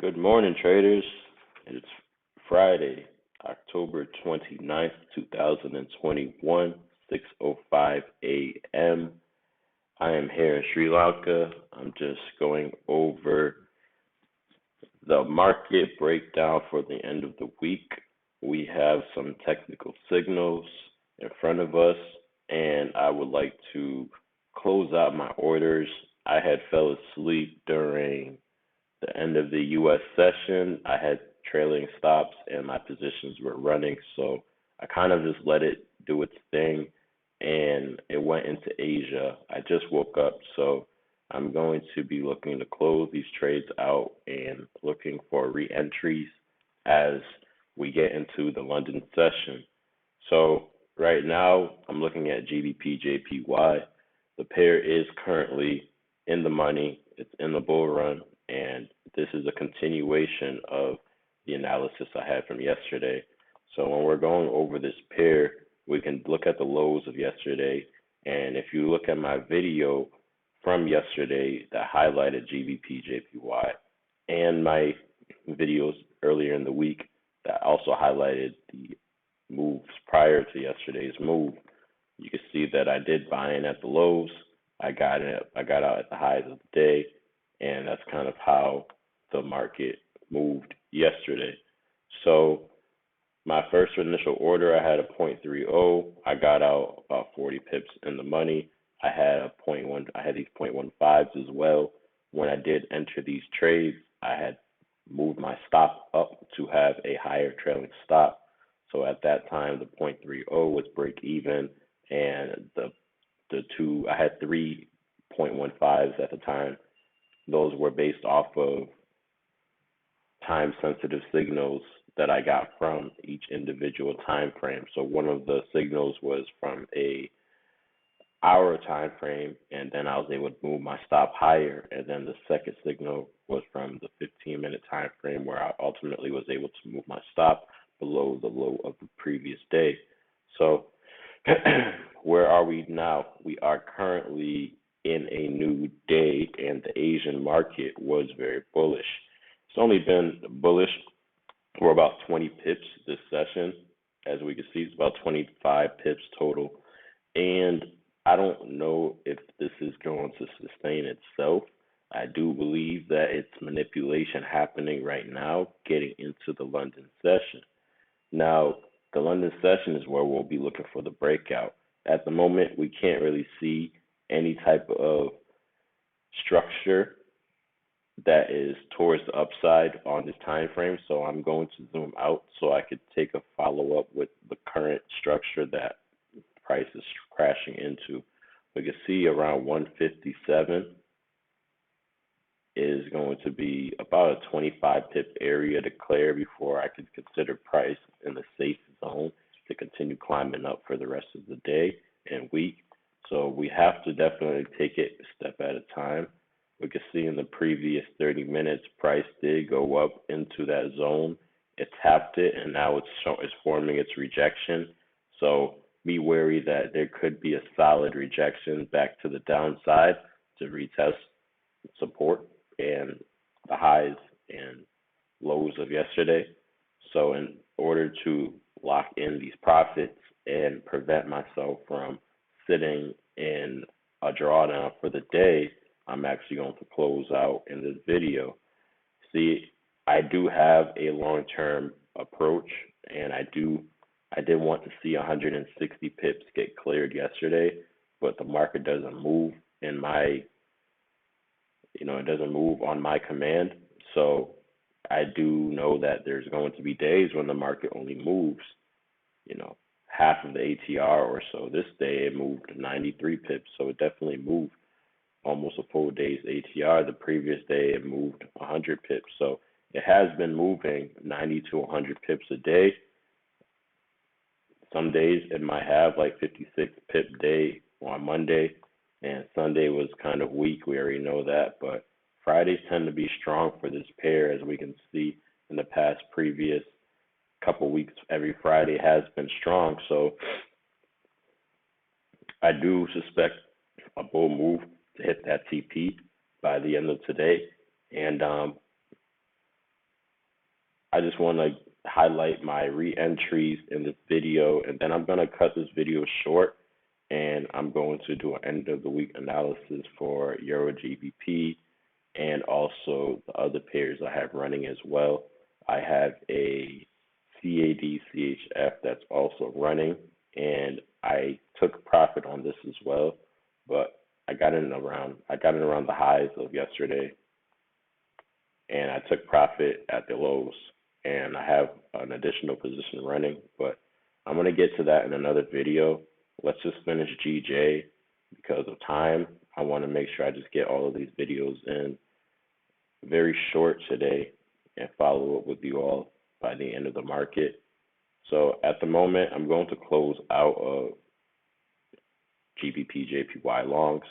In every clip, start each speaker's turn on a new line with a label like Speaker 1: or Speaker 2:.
Speaker 1: Good morning, traders. It's Friday, October 29th, 2021, 6:05 a.m. I am here in Sri Lanka. I'm just going over the market breakdown for the end of the week. We have some technical signals in front of us, and I would like to close out my orders. I had fell asleep during the end of the US session. I had trailing stops and my positions were running, so I kind of just let it do its thing and it went into Asia. I just woke up, so I'm going to be looking to close these trades out and looking for re-entries as we get into the London session. So right now I'm looking at Gbpjpy. The pair is currently in the money. It's in the bull run, and this is a continuation of the analysis I had from yesterday. So when we're going over this pair, we can look at the lows of yesterday, and if you look at my video from yesterday that highlighted Gbpjpy and my videos earlier in the week that also highlighted the moves prior to yesterday's move, you can see that I did buy in at the lows. I got out at the highs of the day, and that's kind of how the market moved yesterday. So my first initial order, I had a 0.30. I got out about 40 pips in the money. I had a point 0.1. I had these 0.15s as well. When I did enter these trades, I had moved my stop up to have a higher trailing stop. So at that time, the 0.30 was break even, and the two, I had 3.15s at the time. Those were based off of time sensitive signals that I got from each individual time frame. So one of the signals was from a hour time frame, and then I was able to move my stop higher. And then the second signal was from the 15-minute time frame, where I ultimately was able to move my stop below the low of the previous day. So where are we now? We are currently in a new day, and the Asian market was very bullish. It's only been bullish for about 20 pips this session. As we can see, it's about 25 pips total. And I don't know if this is going to sustain itself. I do believe that it's manipulation happening right now, getting into the London session. Now, the London session is where we'll be looking for the breakout. At the moment, we can't really see any type of structure that is towards the upside on this time frame. So I'm going to zoom out so I could take a follow up with the current structure that price is crashing into. We can see around 157 is going to be about a 25 pip area to clear before I could consider price in the safe zone to continue climbing up for the rest of the day and week. So we have to definitely take it a step at a time. We can see in the previous 30 minutes, price did go up into that zone. It tapped it, and now it's forming its rejection. So be wary that there could be a solid rejection back to the downside to retest support and the highs and lows of yesterday. So in order to lock in these profits and prevent myself from sitting in a drawdown for the day, I'm actually going to close out in this video. See, I do have a long-term approach, and I did want to see 160 pips get cleared yesterday, but the market doesn't move in my, it doesn't move on my command. So I do know that there's going to be days when the market only moves, half of the ATR or so. This day it moved 93 pips, so it definitely moved almost a full day's ATR. The previous day it moved 100 pips. So it has been moving 90 to 100 pips a day. Some days it might have like 56 pip day on Monday, and Sunday was kind of weak. We already know that, but Fridays tend to be strong for this pair, as we can see in the past previous couple weeks. Every Friday has been strong. So I do suspect a bull move to hit that TP by the end of today. And I just want to highlight my re-entries in this video, and then I'm going to cut this video short, and I'm going to do an end of the week analysis for Euro GBP and also the other pairs I have running as well. I have a CAD CHF that's also running, and I took profit on this as well, but I got in around the highs of yesterday, and I took profit at the lows, and I have an additional position running, but I'm going to get to that in another video. Let's just finish GJ because of time. I want to make sure I just get all of these videos in very short today and follow up with you all by the end of the market. So at the moment, I'm going to close out of Gbpjpy longs.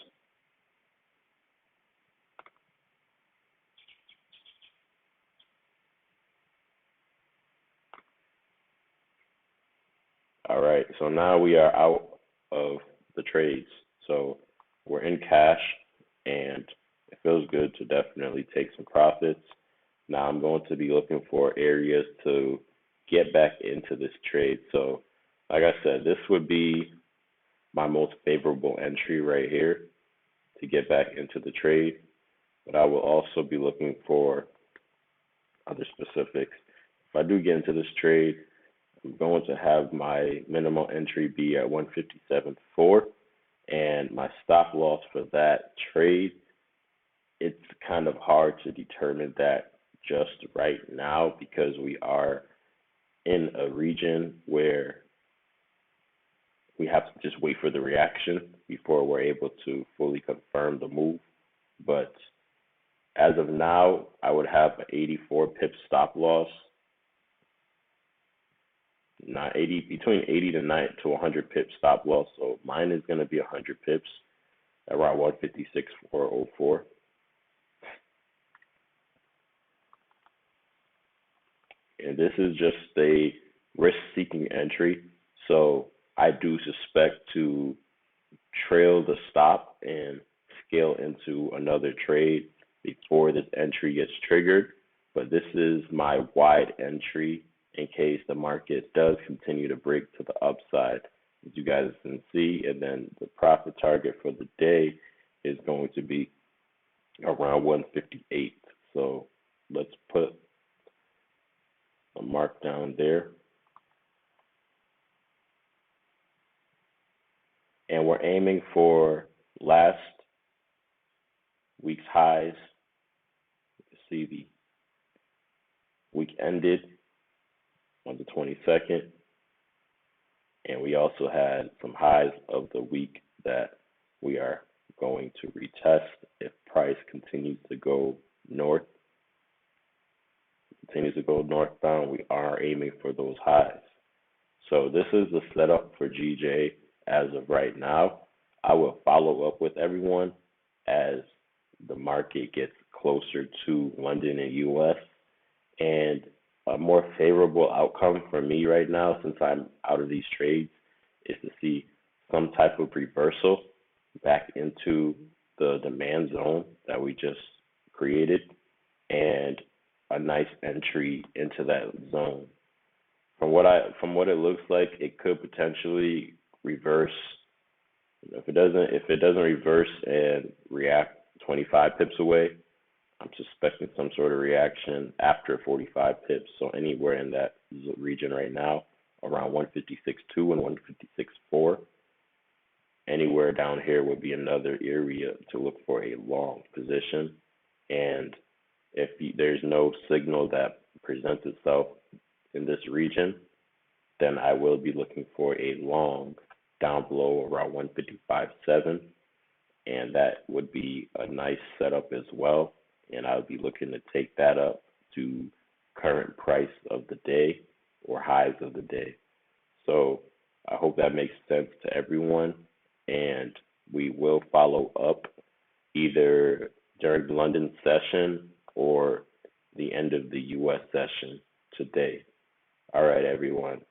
Speaker 1: All right, so now we are out of the trades. So we're in cash, and it feels good to definitely take some profits. Now I'm going to be looking for areas to get back into this trade. So like I said, this would be my most favorable entry right here to get back into the trade. But I will also be looking for other specifics. If I do get into this trade, I'm going to have my minimum entry be at 157.4, and my stop loss for that trade, it's kind of hard to determine that just right now because we are in a region where we have to just wait for the reaction before we're able to fully confirm the move. But as of now, I would have an 84 pip stop loss. Not 80, between 80 to 100 pip stop loss. So mine is going to be 100 pips around 156.404. And this is just a risk-seeking entry. So I do suspect to trail the stop and scale into another trade before this entry gets triggered. But this is my wide entry in case the market does continue to break to the upside, as you guys can see. And then the profit target for the day is going to be around 158. So let's put a mark down there. And we're aiming for last week's highs. You see the week ended on the 22nd, and we also had some highs of the week that we are going to retest if price continues to go north. Continues to go northbound, we are aiming for those highs. So this is the setup for GJ as of right now. I will follow up with everyone as the market gets closer to London and US, and a more favorable outcome for me right now, since I'm out of these trades, is to see some type of reversal back into the demand zone that we just created and a nice entry into that zone. From what it looks like, it could potentially reverse. If it doesn't reverse and react 25 pips away, I'm suspecting some sort of reaction after 45 pips. So anywhere in that region right now, around 156.2 and 156.4, anywhere down here would be another area to look for a long position. And if there's no signal that presents itself in this region, then I will be looking for a long down below around 155.7, and that would be a nice setup as well. And I would be looking to take that up to current price of the day or highs of the day. So I hope that makes sense to everyone, and we will follow up either during the London session or the end of the US session today. All right, everyone.